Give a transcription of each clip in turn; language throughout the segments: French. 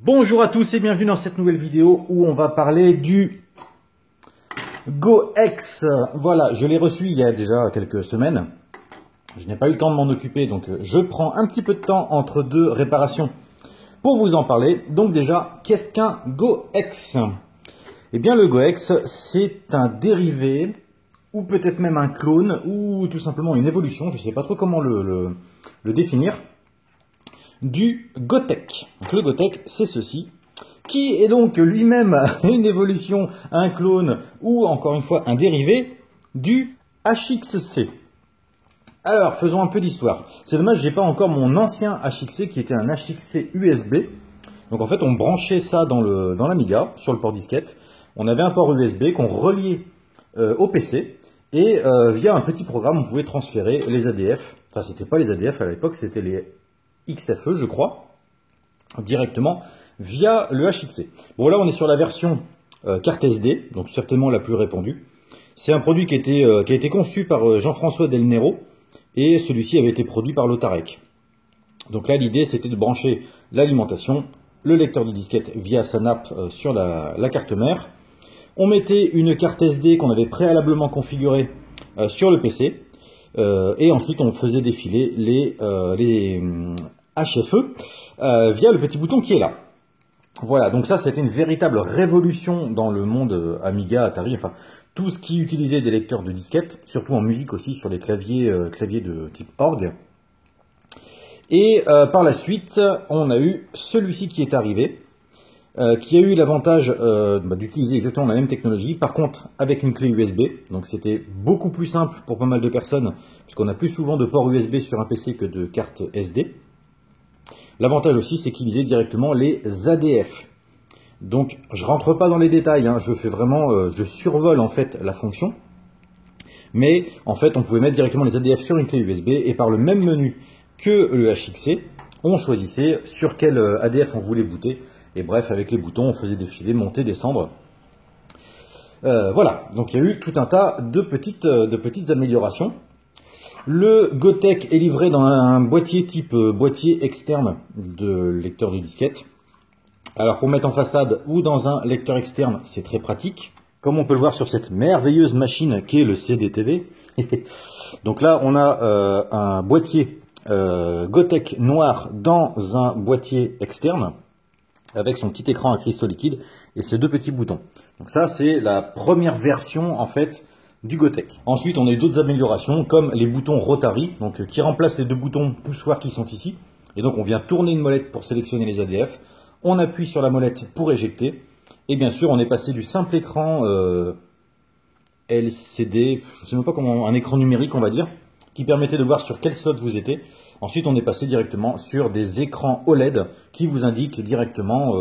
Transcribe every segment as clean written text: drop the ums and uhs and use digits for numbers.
Bonjour à tous et bienvenue dans cette nouvelle vidéo où on va parler du GoX. Voilà, je l'ai reçu il y a déjà quelques semaines. Je n'ai pas eu le temps de m'en occuper, donc je prends un petit peu de temps entre deux réparations pour vous en parler. Donc déjà, qu'est-ce qu'un GoX? Eh bien le GoX, c'est un dérivé, ou peut-être même un clone, ou tout simplement une évolution, je ne sais pas trop comment le définir, du Gotek. Donc le Gotek, c'est ceci, qui est donc lui-même une évolution, un clone, ou encore une fois un dérivé du HXC. Alors, faisons un peu d'histoire. C'est dommage, j'ai pas encore mon ancien HXC qui était un HXC USB. Donc en fait, on branchait ça dans l'Amiga, sur le port disquette. On avait un port USB qu'on reliait au PC. Et via un petit programme, on pouvait transférer les ADF. Enfin, c'était pas les ADF à l'époque, c'était les XFE, je crois, directement via le HXC. Bon, là, on est sur la version carte SD, donc certainement la plus répandue. C'est un produit qui a été conçu par Jean-François Del Nero. Et celui-ci avait été produit par Lotarec. Donc là, l'idée, c'était de brancher l'alimentation, le lecteur de disquette via sa nappe sur la carte mère. On mettait une carte SD qu'on avait préalablement configurée sur le PC. Et ensuite, on faisait défiler les HFE via le petit bouton qui est là. Voilà, donc ça, c'était une véritable révolution dans le monde Amiga, Atari, enfin, tout ce qui utilisait des lecteurs de disquettes, surtout en musique aussi, sur les claviers de type orgue. Et par la suite, on a eu celui-ci qui est arrivé, qui a eu l'avantage d'utiliser exactement la même technologie, par contre avec une clé USB, donc c'était beaucoup plus simple pour pas mal de personnes, puisqu'on a plus souvent de ports USB sur un PC que de cartes SD. L'avantage aussi, c'est qu'il lisait directement les ADF. Donc, je rentre pas dans les détails, hein, je fais vraiment, je survole en fait la fonction. Mais en fait, on pouvait mettre directement les ADF sur une clé USB et par le même menu que le HXC, on choisissait sur quel ADF on voulait booter. Et bref, avec les boutons, on faisait défiler, monter, descendre. Voilà, donc il y a eu tout un tas de petites améliorations. Le Gotek est livré dans un boîtier type boîtier externe de lecteur de disquette. Alors pour mettre en façade ou dans un lecteur externe, c'est très pratique. Comme on peut le voir sur cette merveilleuse machine qui est le CDTV. Donc là, on a un boîtier Gotek noir dans un boîtier externe avec son petit écran à cristaux liquides et ses deux petits boutons. Donc ça, c'est la première version en fait du Gotek. Ensuite, on a eu d'autres améliorations comme les boutons Rotary, donc qui remplacent les deux boutons poussoirs qui sont ici. Et donc on vient tourner une molette pour sélectionner les ADF. On appuie sur la molette pour éjecter. Et bien sûr, on est passé du simple écran LCD, je ne sais même pas comment, un écran numérique on va dire, qui permettait de voir sur quel slot vous étiez. Ensuite, on est passé directement sur des écrans OLED qui vous indiquent directement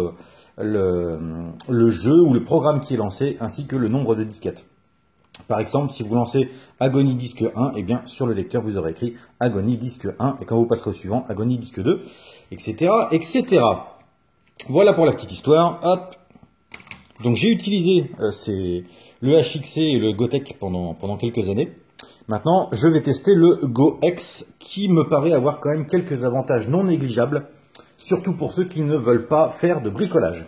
le jeu ou le programme qui est lancé, ainsi que le nombre de disquettes. Par exemple, si vous lancez Agony disque 1, eh bien sur le lecteur, vous aurez écrit Agony disque 1, et quand vous passerez au suivant, Agony disque 2, etc., etc. Voilà pour la petite histoire. Hop. Donc j'ai utilisé le HXC et le Gotek pendant quelques années. Maintenant, je vais tester le GoX qui me paraît avoir quand même quelques avantages non négligeables, surtout pour ceux qui ne veulent pas faire de bricolage.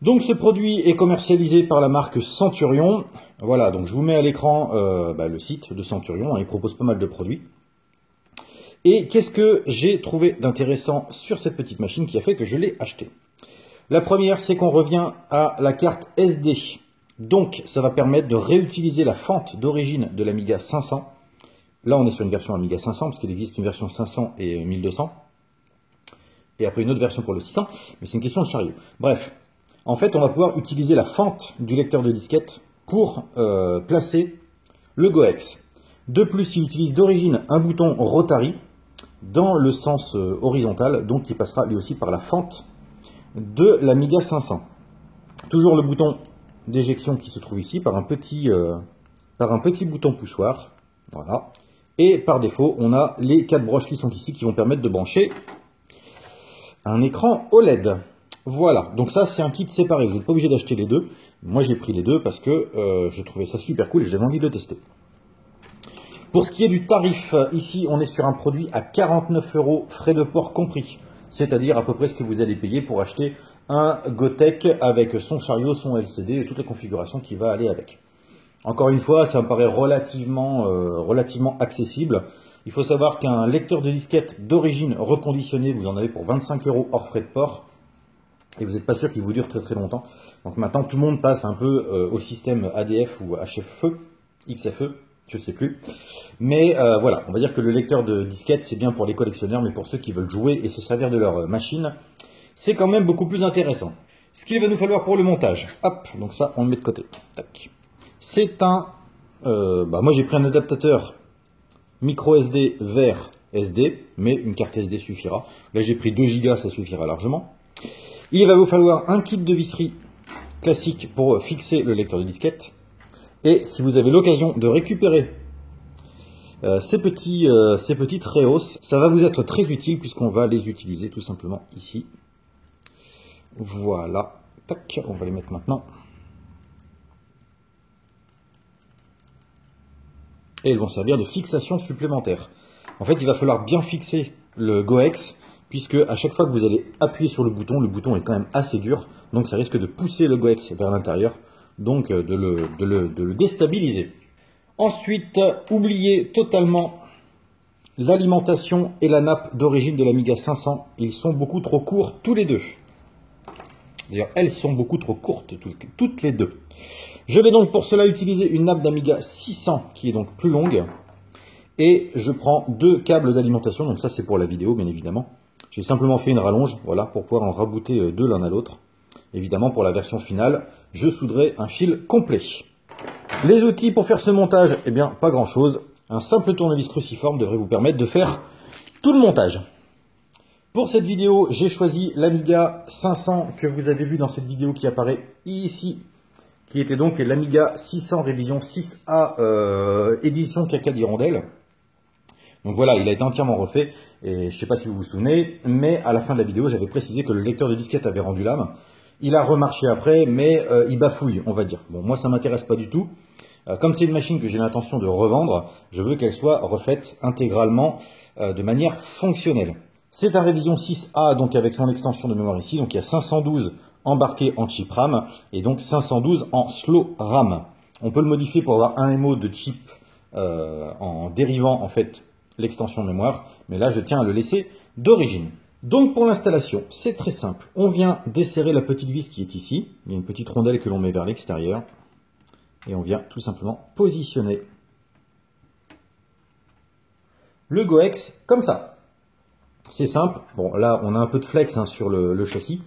Donc ce produit est commercialisé par la marque Centurion. Voilà, donc je vous mets à l'écran le site de Centurion, il propose pas mal de produits. Et qu'est-ce que j'ai trouvé d'intéressant sur cette petite machine qui a fait que je l'ai achetée? La première, c'est qu'on revient à la carte SD. Donc, ça va permettre de réutiliser la fente d'origine de l'Amiga 500. Là, on est sur une version Amiga 500, parce qu'il existe une version 500 et 1200. Et après, une autre version pour le 600. Mais c'est une question de chariot. Bref, en fait, on va pouvoir utiliser la fente du lecteur de disquette pour placer le GoX. De plus, il utilise d'origine un bouton Rotary dans le sens horizontal, donc qui passera lui aussi par la fente de l'Amiga 500. Toujours le bouton d'éjection qui se trouve ici par un petit bouton poussoir. Voilà. Et par défaut, on a les 4 broches qui sont ici qui vont permettre de brancher un écran OLED. Voilà, donc ça c'est un kit séparé, vous n'êtes pas obligé d'acheter les deux. Moi j'ai pris les deux parce que je trouvais ça super cool et j'avais envie de le tester. Pour ce qui est du tarif, ici on est sur un produit à 49 € frais de port compris. c'est-à-dire à peu près ce que vous allez payer pour acheter un Gotek avec son chariot, son LCD et toute la configuration qui va aller avec. Encore une fois, ça me paraît relativement accessible. Il faut savoir qu'un lecteur de disquette d'origine reconditionné, vous en avez pour 25 € hors frais de port. Et vous n'êtes pas sûr qu'il vous dure très très longtemps. Donc maintenant, tout le monde passe un peu au système ADF ou HFE, XFE, je ne sais plus. Mais voilà, on va dire que le lecteur de disquette, c'est bien pour les collectionneurs, mais pour ceux qui veulent jouer et se servir de leur machine, c'est quand même beaucoup plus intéressant. Ce qu'il va nous falloir pour le montage. Hop, donc ça, on le met de côté. Tac. C'est un... moi j'ai pris un adaptateur micro SD vers SD, mais une carte SD suffira. Là j'ai pris 2 Go, ça suffira largement. Il va vous falloir un kit de visserie classique pour fixer le lecteur de disquette. Et si vous avez l'occasion de récupérer ces petits Treos, ça va vous être très utile puisqu'on va les utiliser tout simplement ici. Voilà. Tac, on va les mettre maintenant. Et elles vont servir de fixation supplémentaire. En fait, il va falloir bien fixer le Goex, puisque à chaque fois que vous allez appuyer sur le bouton est quand même assez dur, donc ça risque de pousser le Goex vers l'intérieur, donc de le déstabiliser. Ensuite, oubliez totalement l'alimentation et la nappe d'origine de l'Amiga 500. Ils sont beaucoup trop courts tous les deux. D'ailleurs, elles sont beaucoup trop courtes toutes les deux. Je vais donc pour cela utiliser une nappe d'Amiga 600 qui est donc plus longue. Et je prends 2 câbles d'alimentation, donc ça c'est pour la vidéo bien évidemment. J'ai simplement fait une rallonge, voilà, pour pouvoir en rabouter 2 l'un à l'autre. Évidemment, pour la version finale, je souderai un fil complet. Les outils pour faire ce montage, eh bien, pas grand chose. Un simple tournevis cruciforme devrait vous permettre de faire tout le montage. Pour cette vidéo, j'ai choisi l'Amiga 500 que vous avez vu dans cette vidéo qui apparaît ici, qui était donc l'Amiga 600 révision 6A édition Caca d'Hirondelle. Donc voilà, il a été entièrement refait, et je ne sais pas si vous vous souvenez, mais à la fin de la vidéo, j'avais précisé que le lecteur de disquette avait rendu l'âme. Il a remarché après, mais il bafouille, on va dire. Bon, moi, ça ne m'intéresse pas du tout. Comme c'est une machine que j'ai l'intention de revendre, je veux qu'elle soit refaite intégralement de manière fonctionnelle. C'est un révision 6A, donc avec son extension de mémoire ici, donc il y a 512 embarqué en chip RAM, et donc 512 en slow RAM. On peut le modifier pour avoir un MO de chip en dérivant, en fait, l'extension de mémoire, mais là je tiens à le laisser d'origine. Donc pour l'installation, c'est très simple. On vient desserrer la petite vis qui est ici. Il y a une petite rondelle que l'on met vers l'extérieur. Et on vient tout simplement positionner le Goex comme ça. C'est simple. Bon, là on a un peu de flex sur le châssis.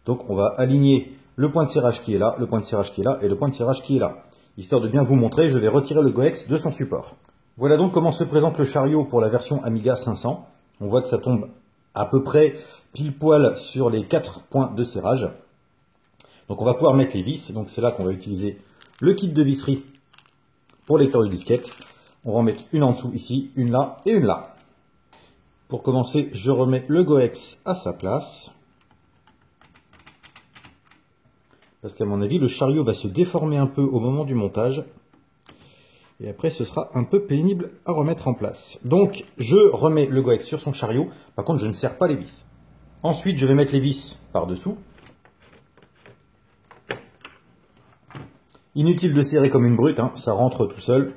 Donc on va aligner le point de serrage qui est là, le point de serrage qui est là et le point de serrage qui est là. Histoire de bien vous montrer, je vais retirer le Goex de son support. Voilà donc comment se présente le chariot pour la version Amiga 500. On voit que ça tombe à peu près pile poil sur les 4 points de serrage. Donc on va pouvoir mettre les vis. Donc c'est là qu'on va utiliser le kit de visserie pour lecteur de disquette. On va en mettre une en dessous ici, une là et une là. Pour commencer, je remets le Goex à sa place. Parce qu'à mon avis, le chariot va se déformer un peu au moment du montage. Et après, ce sera un peu pénible à remettre en place. Donc, je remets le Goex sur son chariot. Par contre, je ne serre pas les vis. Ensuite, je vais mettre les vis par-dessous. Inutile de serrer comme une brute, ça rentre tout seul.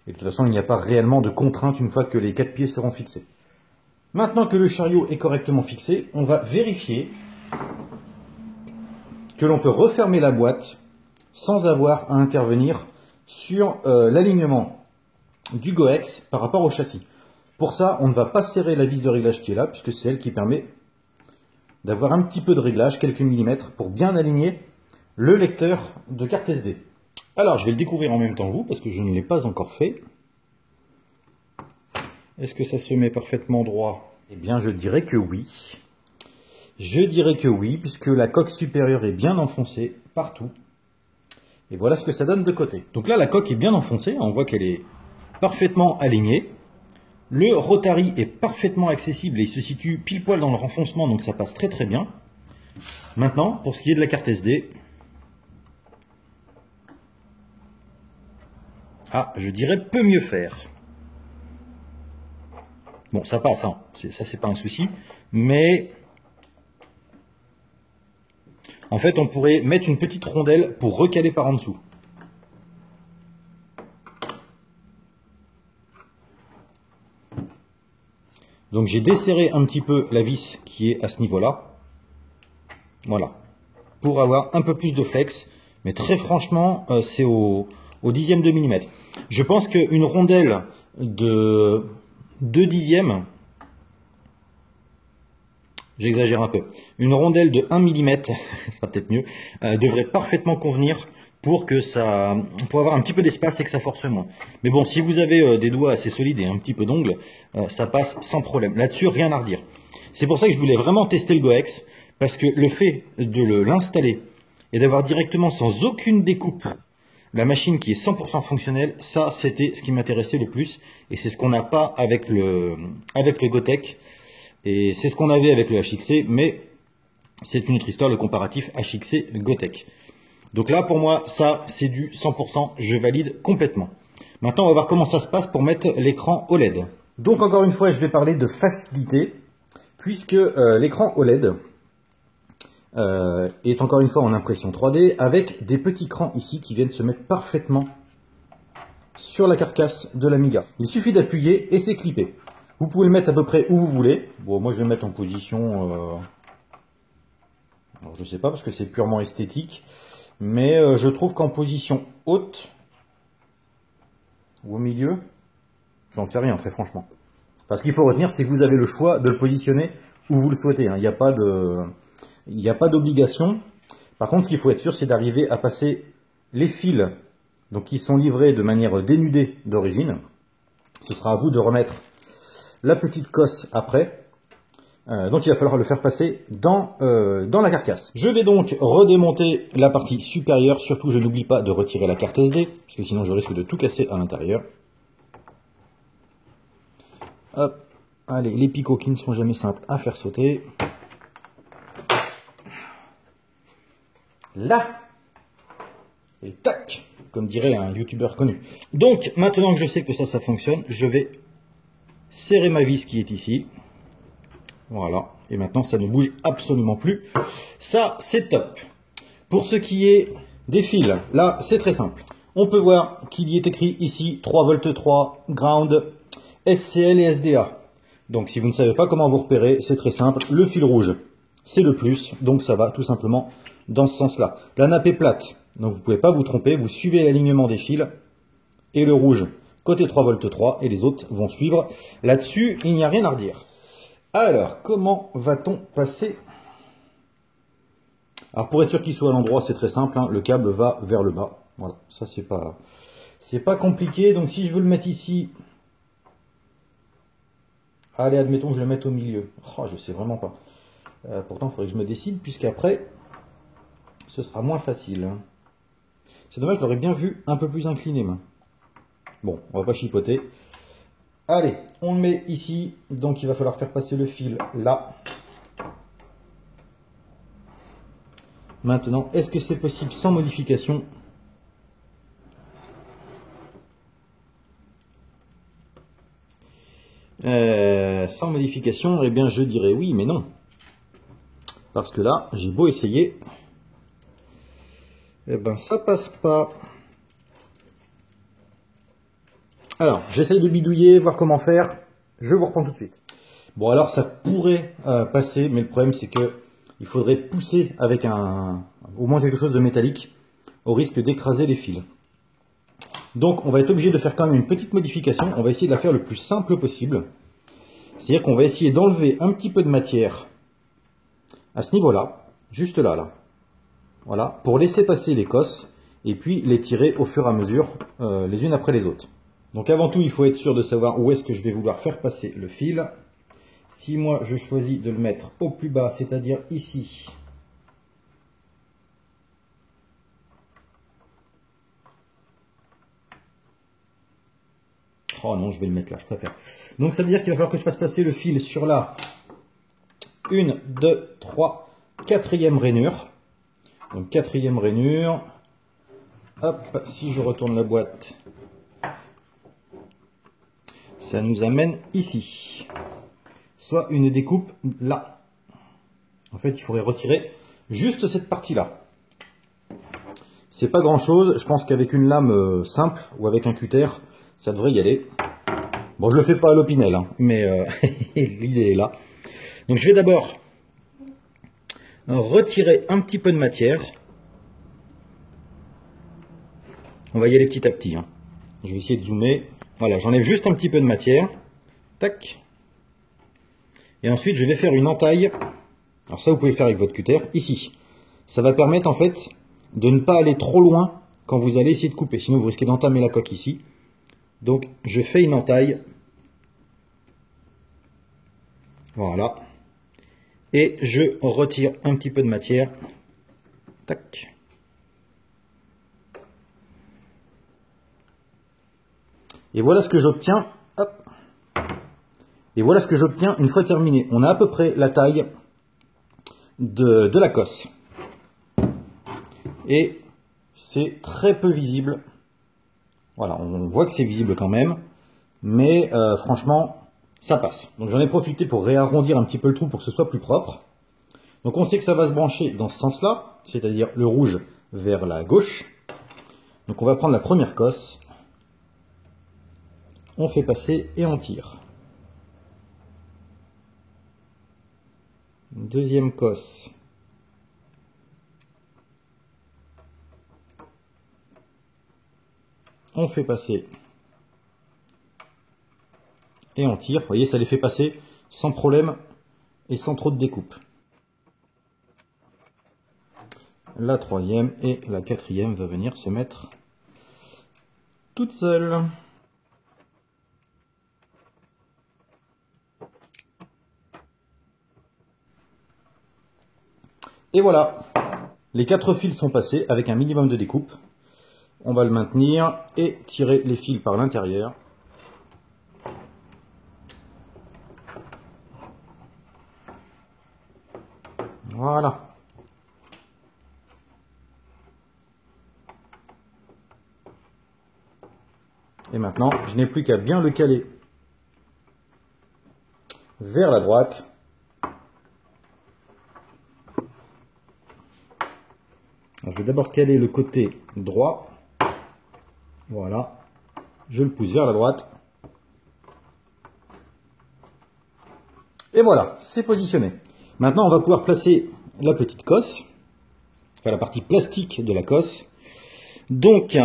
Et de toute façon, il n'y a pas réellement de contrainte une fois que les 4 pieds seront fixés. Maintenant que le chariot est correctement fixé, on va vérifier que l'on peut refermer la boîte sans avoir à intervenir sur l'alignement du Goex par rapport au châssis. Pour ça, on ne va pas serrer la vis de réglage qui est là, puisque c'est elle qui permet d'avoir un petit peu de réglage, quelques millimètres, pour bien aligner le lecteur de carte SD. Alors, je vais le découvrir en même temps que vous, parce que je ne l'ai pas encore fait. Est-ce que ça se met parfaitement droit? Eh bien, je dirais que oui. Je dirais que oui, puisque la coque supérieure est bien enfoncée partout. Et voilà ce que ça donne de côté. Donc là, la coque est bien enfoncée. On voit qu'elle est parfaitement alignée. Le rotary est parfaitement accessible et il se situe pile poil dans le renfoncement, donc ça passe très très bien. Maintenant, pour ce qui est de la carte SD, je dirais peut mieux faire. Bon, ça passe, ça c'est pas un souci. Mais en fait, on pourrait mettre une petite rondelle pour recaler par en dessous. Donc j'ai desserré un petit peu la vis qui est à ce niveau-là. Voilà. Pour avoir un peu plus de flex. Mais très franchement, c'est au dixième de millimètre. Je pense qu'une rondelle de 2 dixièmes, j'exagère un peu, une rondelle de 1 mm, ça sera peut-être mieux, devrait parfaitement convenir pour avoir un petit peu d'espace et que ça force moins. Mais bon, si vous avez des doigts assez solides et un petit peu d'ongles, ça passe sans problème. Là-dessus, rien à redire. C'est pour ça que je voulais vraiment tester le Goex, parce que le fait de l'installer et d'avoir directement sans aucune découpe la machine qui est 100% fonctionnelle, ça c'était ce qui m'intéressait le plus, et c'est ce qu'on n'a pas avec le Gotek, et c'est ce qu'on avait avec le HXC, mais c'est une autre histoire, le comparatif HXC-Gotek. Donc là, pour moi, ça, c'est du 100%, je valide complètement. Maintenant, on va voir comment ça se passe pour mettre l'écran OLED. Donc, encore une fois, je vais parler de facilité, puisque l'écran OLED est encore une fois en impression 3D, avec des petits crans ici qui viennent se mettre parfaitement sur la carcasse de l'Amiga. Il suffit d'appuyer et c'est clippé. Vous pouvez le mettre à peu près où vous voulez. Bon, moi, je vais le mettre en position... Alors, je ne sais pas, parce que c'est purement esthétique. Mais je trouve qu'en position haute, ou au milieu, j'en sais rien, très franchement. Parce qu'il faut retenir, c'est que vous avez le choix de le positionner où vous le souhaitez. Il n'y a pas d'obligation. Par contre, ce qu'il faut être sûr, c'est d'arriver à passer les fils donc, qui sont livrés de manière dénudée d'origine. Ce sera à vous de remettre la petite cosse après. Donc il va falloir le faire passer dans la carcasse. Je vais donc redémonter la partie supérieure. Surtout, je n'oublie pas de retirer la carte SD, parce que sinon je risque de tout casser à l'intérieur. Hop, allez, les picots qui ne sont jamais simples à faire sauter. Là, et tac, comme dirait un youtubeur connu. Donc maintenant que je sais que ça fonctionne, je vais serrer ma vis qui est ici. Voilà, et maintenant ça ne bouge absolument plus. Ça, c'est top. Pour ce qui est des fils, là, c'est très simple. On peut voir qu'il y est écrit ici 3V3, ground, SCL et SDA. Donc si vous ne savez pas comment vous repérer, c'est très simple. Le fil rouge, c'est le plus, donc ça va tout simplement dans ce sens-là. La nappe est plate, donc vous ne pouvez pas vous tromper. Vous suivez l'alignement des fils, et le rouge, côté 3V3, et les autres vont suivre. Là-dessus, il n'y a rien à redire. Alors, comment va-t-on passer? Alors, pour être sûr qu'il soit à l'endroit, c'est très simple, hein, le câble va vers le bas. Voilà, ça c'est pas compliqué. Donc, si je veux le mettre ici, allez, admettons que je le mette au milieu. Oh, je sais vraiment pas. Pourtant, il faudrait que je me décide, puisqu'après, ce sera moins facile. Hein. C'est dommage, je l'aurais bien vu un peu plus incliné. Mais... Bon, on va pas chipoter. Allez, on le met ici, donc il va falloir faire passer le fil là. Maintenant, est-ce que c'est possible sans modification? Sans modification, eh bien je dirais oui, mais non. Parce que là, j'ai beau essayer, eh ben ça passe pas. Alors, j'essaye de bidouiller, voir comment faire. Je vous reprends tout de suite. Bon, alors ça pourrait passer, mais le problème c'est que il faudrait pousser avec au moins quelque chose de métallique, au risque d'écraser les fils. Donc, on va être obligé de faire quand même une petite modification. On va essayer de la faire le plus simple possible. C'est-à-dire qu'on va essayer d'enlever un petit peu de matière à ce niveau-là, juste là. Voilà, pour laisser passer les cosses et puis les tirer au fur et à mesure, les unes après les autres. Donc avant tout, il faut être sûr de savoir où est-ce que je vais vouloir faire passer le fil. Si moi, je choisis de le mettre au plus bas, c'est-à-dire ici. Oh non, je vais le mettre là, je préfère. Donc ça veut dire qu'il va falloir que je fasse passer le fil sur la 1, 2, 3, 4e rainure. Donc 4e rainure. Hop, si je retourne la boîte... Ça nous amène ici. soit une découpe là. En fait, il faudrait retirer juste cette partie-là. C'est pas grand-chose. Je pense qu'avec une lame simple ou avec un cutter, ça devrait y aller. Bon, je le fais pas à l'Opinel, hein, mais l'idée est là. Donc, je vais d'abord retirer un petit peu de matière. On va y aller petit à petit, hein. Je vais essayer de zoomer. Voilà, j'enlève juste un petit peu de matière. Tac. Et ensuite, je vais faire une entaille. Alors ça, vous pouvez le faire avec votre cutter, ici. Ça va permettre, en fait, de ne pas aller trop loin quand vous allez essayer de couper. Sinon, vous risquez d'entamer la coque ici. Donc, je fais une entaille. Voilà. Et je retire un petit peu de matière. Tac. Et voilà ce que j'obtiens. Hop. Et voilà ce que j'obtiens une fois terminé. On a à peu près la taille de la cosse. Et c'est très peu visible. Voilà, on voit que c'est visible quand même. Mais franchement, ça passe. Donc j'en ai profité pour réarrondir un petit peu le trou pour que ce soit plus propre. Donc on sait que ça va se brancher dans ce sens-là, c'est-à-dire le rouge vers la gauche. Donc on va prendre la première cosse. On fait passer et on tire. Deuxième cosse. On fait passer et on tire. Vous voyez, ça les fait passer sans problème et sans trop de découpe. La troisième et la quatrième va venir se mettre toute seule. Et voilà, les 4 fils sont passés avec un minimum de découpe. On va le maintenir et tirer les fils par l'intérieur. Voilà. Et maintenant, je n'ai plus qu'à bien le caler vers la droite. Alors, je vais d'abord caler le côté droit. Voilà. Je le pousse vers la droite. Et voilà, c'est positionné. Maintenant, on va pouvoir placer la petite cosse. Enfin, la partie plastique de la cosse. Donc,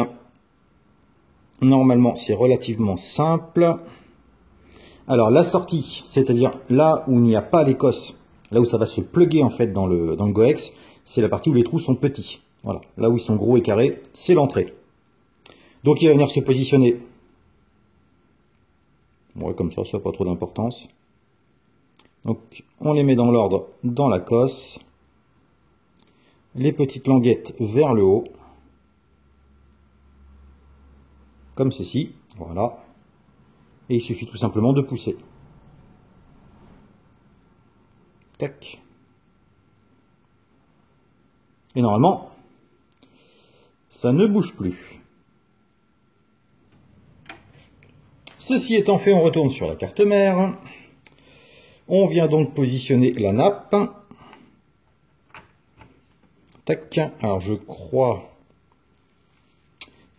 normalement, c'est relativement simple. Alors, la sortie, c'est-à-dire là où il n'y a pas les cosses, là où ça va se plugger en fait dans le Goex, c'est la partie où les trous sont petits. Voilà, là où ils sont gros et carrés, c'est l'entrée. Donc il va venir se positionner. Ouais, comme ça n'a pas trop d'importance. Donc on les met dans l'ordre dans la cosse. Les petites languettes vers le haut. Comme ceci, voilà. Et il suffit tout simplement de pousser. Tac. Et normalement, ça ne bouge plus. Ceci étant fait, on retourne sur la carte mère. On vient donc positionner la nappe. Tac. Alors je crois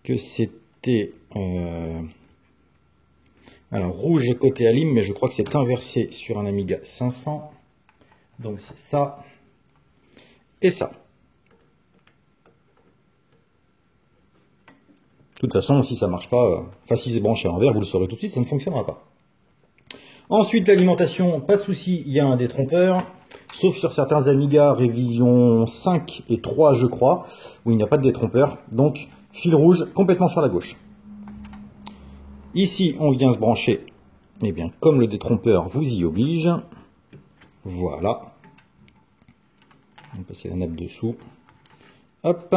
que c'était alors rouge côté Alim, mais je crois que c'est inversé sur un Amiga 500. Donc c'est ça et ça. De toute façon, si ça marche pas, enfin si c'est branché à l'envers, vous le saurez tout de suite, ça ne fonctionnera pas. Ensuite, l'alimentation, pas de souci, il y a un détrompeur, sauf sur certains Amiga révision 5 et 3, je crois, où il n'y a pas de détrompeur. Donc, fil rouge complètement sur la gauche. Ici, on vient se brancher, eh bien, comme le détrompeur vous y oblige. Voilà. On va passer la nappe dessous. Hop.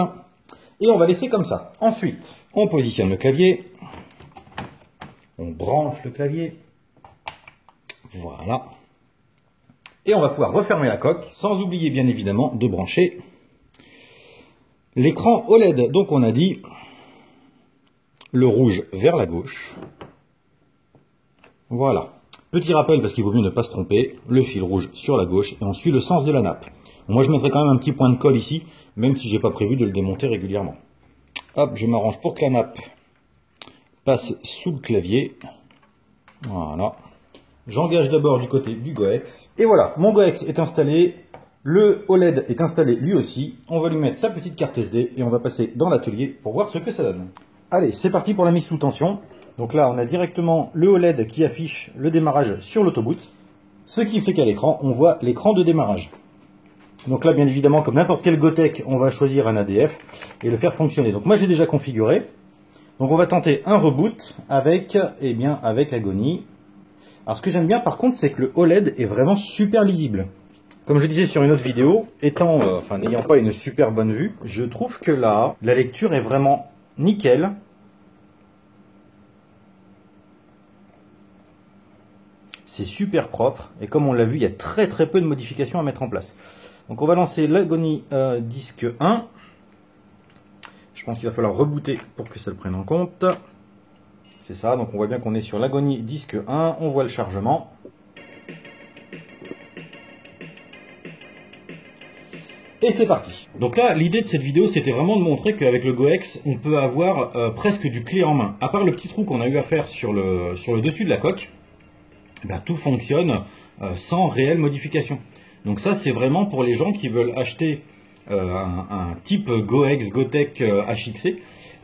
Et on va laisser comme ça. Ensuite, on positionne le clavier. On branche le clavier. Voilà. Et on va pouvoir refermer la coque, sans oublier bien évidemment de brancher l'écran OLED. Donc on a dit le rouge vers la gauche. Voilà. Petit rappel, parce qu'il vaut mieux ne pas se tromper, le fil rouge sur la gauche et on suit le sens de la nappe. Moi je mettrai quand même un petit point de colle ici, même si j'ai pas prévu de le démonter régulièrement. Hop, je m'arrange pour que la nappe passe sous le clavier. Voilà. J'engage d'abord du côté du Goex. Et voilà, mon Goex est installé. Le OLED est installé lui aussi. On va lui mettre sa petite carte SD et on va passer dans l'atelier pour voir ce que ça donne. Allez, c'est parti pour la mise sous tension. Donc là, on a directement le OLED qui affiche le démarrage sur l'autoboot. Ce qui fait qu'à l'écran, on voit l'écran de démarrage. Donc là, bien évidemment, comme n'importe quel Gotek, on va choisir un ADF et le faire fonctionner. Donc moi, j'ai déjà configuré. Donc on va tenter un reboot avec, avec Agony. Alors ce que j'aime bien par contre, c'est que le OLED est vraiment super lisible. Comme je disais sur une autre vidéo, n'ayant pas une super bonne vue, je trouve que là, la lecture est vraiment nickel. C'est super propre et comme on l'a vu, il y a très peu de modifications à mettre en place. Donc on va lancer l'Agony disque 1. Je pense qu'il va falloir rebooter pour que ça le prenne en compte. C'est ça, donc on voit bien qu'on est sur l'Agony disque 1, on voit le chargement. Et c'est parti. Donc là, l'idée de cette vidéo, c'était vraiment de montrer qu'avec le Goex, on peut avoir presque du clé en main. À part le petit trou qu'on a eu à faire sur le dessus de la coque, tout fonctionne sans réelle modification. Donc ça, c'est vraiment pour les gens qui veulent acheter un type Goex, Gotek HXC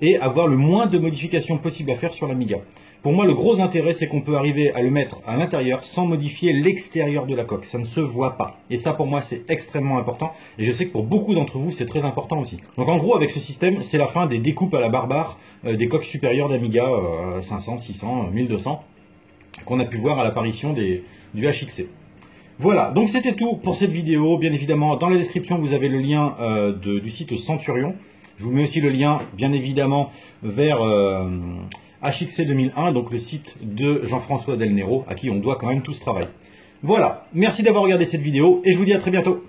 et avoir le moins de modifications possible à faire sur l'Amiga. Pour moi, le gros intérêt, c'est qu'on peut arriver à le mettre à l'intérieur sans modifier l'extérieur de la coque. Ça ne se voit pas. Et ça, pour moi, c'est extrêmement important. Et je sais que pour beaucoup d'entre vous, c'est très important aussi. Donc en gros, avec ce système, c'est la fin des découpes à la barbare des coques supérieures d'Amiga 500, 600, 1200 qu'on a pu voir à l'apparition du HXC. Voilà, donc c'était tout pour cette vidéo. Bien évidemment, dans la description, vous avez le lien du site Centurion. Je vous mets aussi le lien, bien évidemment, vers HXC 2001, donc le site de Jean-François Del Nero, à qui on doit quand même tout ce travail. Voilà, merci d'avoir regardé cette vidéo et je vous dis à très bientôt.